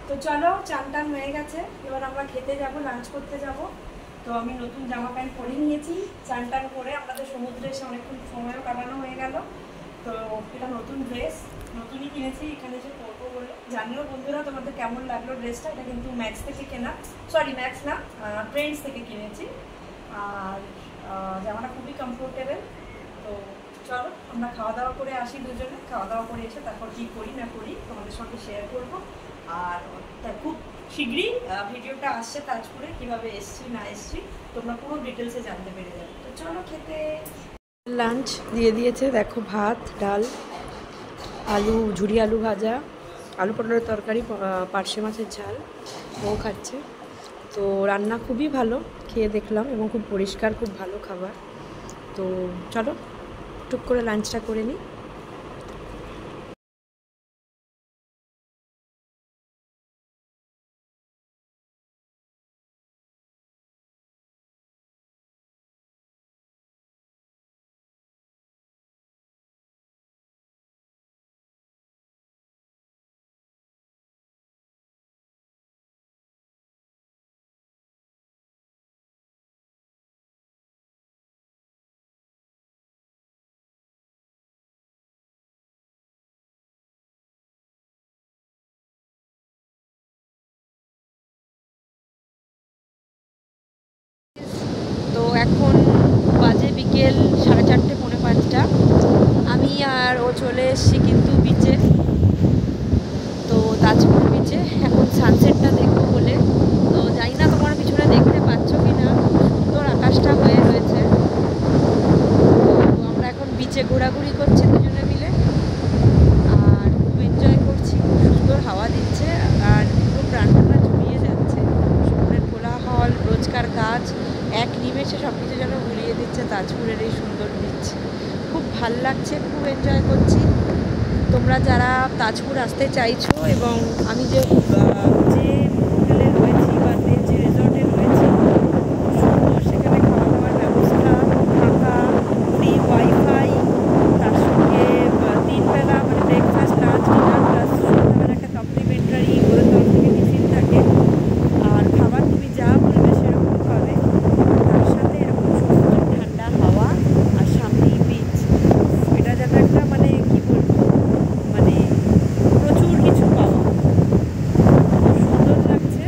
তো চলো, চান টান হয়ে গেছে, এবার আমরা খেতে যাব, লাঞ্চ করতে যাব। তো আমি নতুন জামা প্যান্ট পরে নিয়েছি, চান টান করে আমাদের সমুদ্রে এসে অনেকক্ষণ সময়ও কাটানো হয়ে গেল। তো এটা নতুন ড্রেস, নতুনই কিনেছি, এখানে এসে পরবো বলে। জানিও বন্ধুরা তোমাদের কেমন লাগলো ড্রেসটা। এটা কিন্তু ম্যাক্স থেকে কেনা, সরি ম্যাক্স না, ট্রেন্ডস থেকে কিনেছি। আর জামাটা খুবই কমফোর্টেবল। তো চলো আমরা খাওয়া দাওয়া করে আসি দুজনে, খাওয়া দাওয়া করে এসে তারপর কী করি না করি তোমাদের সঙ্গে শেয়ার করবো। আর খুব শীঘ্রই ভিডিওটা আসছে তাজপুরে, কীভাবে এসছি না এসছি তোমরা পুরো ডিটেলসে জানতে পেরে যাবে। তো চলো খেতে। লাঞ্চ দিয়ে দিয়েছে, দেখো ভাত, ডাল, আলু, ঝুরি আলু ভাজা, আলু পটলের তরকারি, পার্শে মাছের ঝাল, ও খাচ্ছে। তো রান্না খুবই ভালো, খেয়ে দেখলাম, এবং খুব পরিষ্কার, খুব ভালো খাবার। তো চলো টুক করে লাঞ্চটা করে নিই। তো এখন বাজে বিকেল 4:30, 4:45। আমি আর ও চলে এসেছি কিন্তু বিচে, তো তাজপুর বিচে। এখন সানসেটটা দেখবো বলে। তো জানি না তোমার পিছনে দেখতে পাচ্ছ কি না, সুন্দর আকাশটা হয়ে রয়েছে। তো আমরা এখন বিচে ঘোরাঘুরি করছি দুজনে মিলে, আর খুব এনজয় করছি। খুব সুন্দর হাওয়া দিচ্ছে, আর পুরো প্রাণটা জুড়িয়ে যাচ্ছে। সমুদ্রের কোলাহল, রোজকার কাজ এক নিমেষে সব কিছু যেন ভুলিয়ে দিচ্ছে তাজপুরের এই সুন্দর বিচ। খুব ভাল লাগছে, খুব এনজয় করছি। তোমরা যারা তাজপুর আসতে চাইছো, এবং আমি যে হোটেলে রয়েছি বা যে রিসর্টে রয়েছি, সুন্দর সেখানে খাওয়া দাওয়ার ব্যবস্থা, থাকা, ফ্রি ওয়াইফাই, তার সঙ্গে 3 বেলা মানে ব্রেকফাস্ট, লাঞ্চ, ডিনার, প্লাস সন্ধ্যাবেলা একটা কমপ্লিমেন্টারি ওদের তরফ থেকে টিফিন থাকে। আর খাবার তুমি যা বলবে সেরকম পাবে, তার সাথে এরকম সুন্দর ঠান্ডা হাওয়া, আর সামনেই বিচ। এটা যেন একটা মানে কি বলবো, মানে প্রচুর কিছু পাওয়া, খুব সুন্দর লাগছে।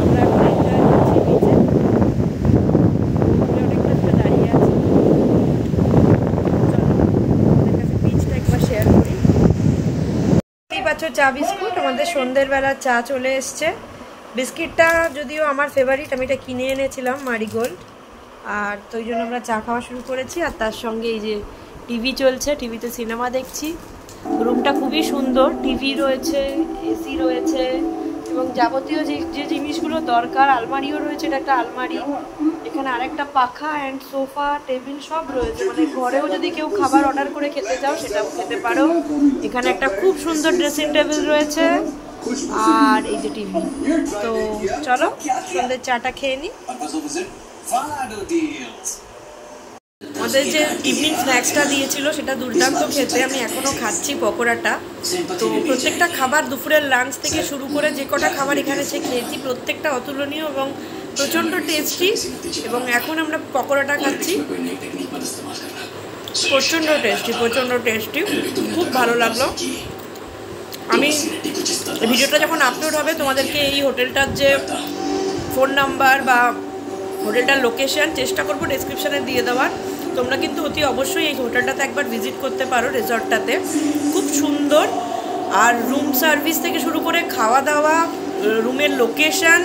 আমরা এখন এনজয় করছি বিচে, অনেকটা ধরে দাঁড়িয়ে আছি। চলো আমাদের কাছে বিচটা একবার শেয়ার করি। দেখতেই পাচ্ছ চা বিস্কুট, আমাদের সন্ধ্যের বেলা চা চলে এসছে। বিস্কিটটা যদিও আমার ফেভারিট, আমি এটা কিনে এনেছিলাম মারিগোল্ড। আর তো ওই জন্য আমরা চা খাওয়া শুরু করেছি, আর তার সঙ্গে এই যে টিভি চলছে, টিভিতে সিনেমা দেখছি। রুমটা খুবই সুন্দর, টিভি রয়েছে, এসি রয়েছে, এবং যাবতীয় যে জিনিসগুলো দরকার, আলমারিও রয়েছে, এটা একটা আলমারি, এখানে আরেকটা পাখা অ্যান্ড সোফা, টেবিল সব রয়েছে। মানে ঘরেও যদি কেউ খাবার অর্ডার করে খেতে চাও সেটাও খেতে পারো। এখানে একটা খুব সুন্দর ড্রেসিং টেবিল রয়েছে, আর এই যে টিভি। তো চলো সন্ধ্যের চাটা খেয়ে নিই। আমাদের যে ইভিনিং স্ন্যাক্সটা দিয়েছিল সেটা দুর্দান্ত খেতে, আমি এখনও খাচ্ছি পকোড়াটা। তো প্রত্যেকটা খাবার, দুপুরের লাঞ্চ থেকে শুরু করে যে কটা খাবার এখানে সে খেয়েছি, প্রত্যেকটা অতুলনীয় এবং প্রচণ্ড টেস্টি। এবং এখন আমরা পকোড়াটা খাচ্ছি, প্রচণ্ড টেস্টি, প্রচণ্ড টেস্টি, খুব ভালো লাগলো। আমি ভিডিওটা যখন আপলোড হবে তোমাদেরকে এই হোটেলটার যে ফোন নাম্বার বা হোটেলটার লোকেশান চেষ্টা করবো ডেসক্রিপশানে দিয়ে দেওয়ার। তোমরা কিন্তু অতি অবশ্যই এই হোটেলটাতে একবার ভিজিট করতে পারো, রিসর্টটাতে খুব সুন্দর। আর রুম সার্ভিস থেকে শুরু করে খাওয়া দাওয়া, রুমের লোকেশান,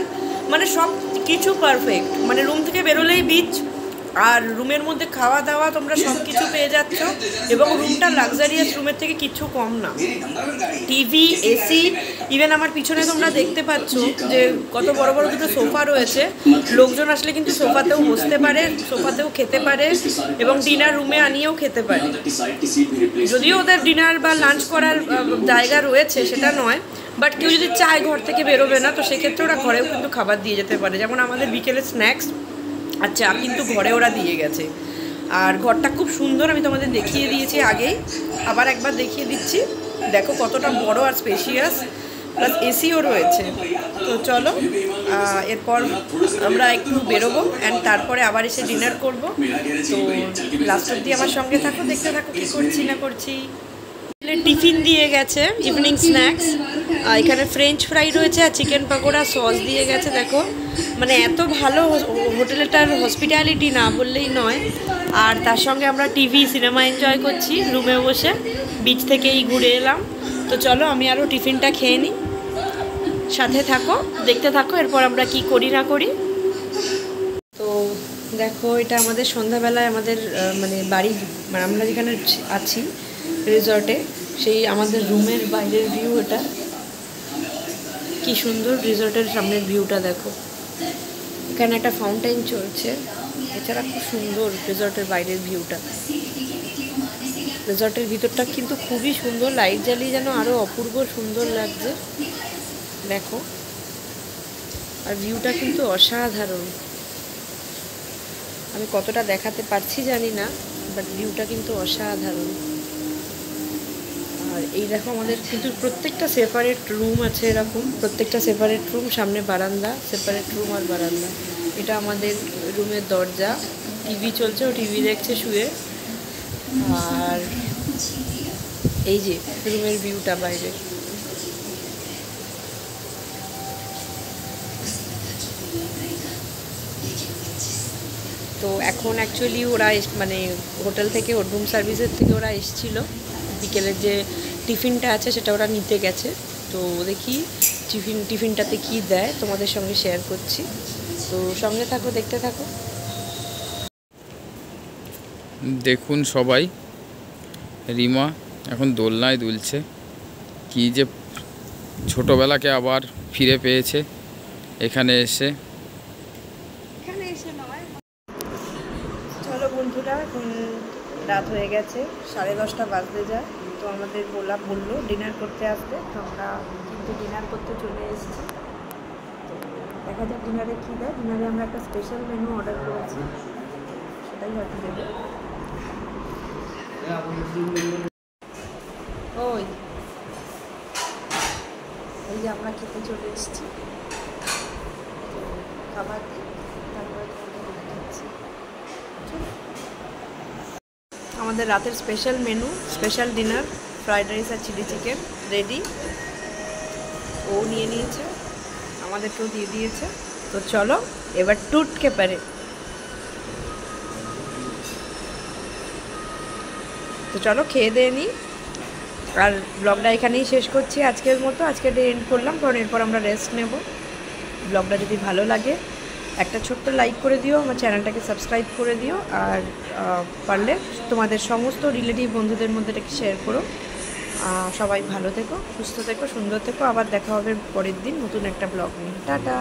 মানে সব কিছু পারফেক্ট। মানে রুম থেকে বেরোলেই বিচ, আর রুমের মধ্যে খাওয়া দাওয়া তোমরা সব কিছু পেয়ে যাচ্ছ। এবং রুমটা লাক্সারিয়াস রুমের থেকে কিছু কম না। টিভি, এসি, ইভেন আমার পিছনে তোমরা দেখতে পাচ্ছ যে কত বড় বড় দুটো সোফা রয়েছে। লোকজন আসলে কিন্তু সোফাতেও বসতে পারে, সোফাতেও খেতে পারে, এবং ডিনার রুমে আনিয়েও খেতে পারে। যদিও ওদের ডিনার বা লাঞ্চ করার জায়গা রয়েছে সেটা নয়, বাট কেউ যদি চায় ঘর থেকে বেরোবে না, তো সেক্ষেত্রে ওরা ঘরেও কিন্তু খাবার দিয়ে যেতে পারে। যেমন আমাদের বিকেলের স্ন্যাক্স আর চা কিন্তু ঘরে ওরা দিয়ে গেছে। আর ঘরটা খুব সুন্দর, আমি তোমাদের দেখিয়ে দিয়েছি আগেই, আবার একবার দেখিয়ে দিচ্ছি। দেখো কতটা বড় আর স্পেশিয়াস। প্লাস এসিও রয়েছে। তো চলো এরপর আমরা একটু বেরোবো অ্যান্ড তারপরে আবার এসে ডিনার করব। তো লাস্ট অবধি আমার সঙ্গে থাকো, দেখতে থাকো কী করছি না করছি। টিফিন দিয়ে গেছে, ইভিনিং স্ন্যাক্স। এখানে ফ্রেঞ্চ ফ্রাই রয়েছে আর চিকেন পকোড়া সস দিয়ে গেছে। দেখো মানে এত ভালো হোটেলটার হসপিটালিটি না বললেই নয়। আর তার সঙ্গে আমরা টিভি সিনেমা এনজয় করছি রুমে বসে, বিচ থেকেই ঘুরে এলাম। তো চলো আমি আরও টিফিনটা খেয়ে নিই, সাথে থাকো দেখতে থাকো এরপর আমরা কি করি না করি। তো দেখো এটা আমাদের সন্ধ্যাবেলায় আমাদের মানে বাড়ি, মানে আমরা যেখানে আছি রিসর্টে, সেই আমাদের রুমের বাইরের ভিউ। এটা কি সুন্দর রিসর্টের সামনের ভিউটা দেখো। এখানে একটা ফাউন্টেন চলছে, এছাড়া খুব সুন্দর রিসর্টের বাইরের ভিউটা। রিসর্টের ভিতরটা কিন্তু খুবই সুন্দর, লাইট জ্বালিয়ে যেন আরও অপূর্ব সুন্দর লাগছে দেখো। আর ভিউটা কিন্তু অসাধারণ, আমি কতটা দেখাতে পারছি জানি না, বাট ভিউটা কিন্তু অসাধারণ। আর এই দেখো আমাদের কিন্তু প্রত্যেকটা সেপারেট রুম আছে, এরকম প্রত্যেকটা সেপারেট রুম, সামনে বারান্দা, সেপারেট রুম আর বারান্দা। এটা আমাদের রুমের দরজা, টিভি চলছে, ও টিভি দেখছে শুয়ে। আর এই যে রুমের ভিউটা বাইরের। তো এখন অ্যাকচুয়ালি ওরা মানে হোটেল থেকে, ওর রুম সার্ভিসের থেকে ওরা এসেছিল, বিকেলের যে টিফিনটা আছে সেটা ওরা নিতে গেছে। তো দেখি টিফিনটাতে কি দেয় তোমাদের সঙ্গে শেয়ার করছি। তো সঙ্গে থাকো, দেখতে থাকো। দেখুন সবাই, রিমা এখন দোলনায় দুলছে। কি যে ছোটোবেলাকে আবার ফিরে পেয়েছে এখানে এসে। চলো বন্ধুরা, এখন রাত হয়ে গেছে, 10:30 বাজতে যায়। তো আমাদের বললো ডিনার করতে আসবে, তো আমরা কিন্তু ডিনার করতে চলে এসেছি। তো দেখা যাক ডিনারে কী দেয়। ডিনারে আমরা একটা স্পেশাল মেনু অর্ডার করেছি, সেটাই হয়তো দেবে। ওই এই যে আমরা খেতে চলে এসেছি, খাবার দিই তারপরে খাচ্ছি। আমাদের রাতের special menu, special dinner, fried rice আর চিলি চিকেন রেডি। ও নিয়ে নিয়েছে, আমাদেরকেও দিয়ে দিয়েছে। তো চলো এবার টুটকে পারে। তো চলো খেয়ে দিয়ে নিই, আর ব্লগটা এখানেই শেষ করছি আজকের মতো। আজকে এন্ড করলাম, কারণ এরপর আমরা রেস্ট নেব। ব্লগটা যদি ভালো লাগে একটা ছোট্ট লাইক করে দিও, আমার চ্যানেলটাকে সাবস্ক্রাইব করে দিও, আর পারলে তোমাদের সমস্ত রিলেটিভ বন্ধুদের মধ্যে এটাকে শেয়ার করো। সবাই ভালো থেকো, সুস্থ থেকো, সুন্দর থেকো। আবার দেখা হবে পরের দিন নতুন একটা ব্লগ নিয়ে। টাটা।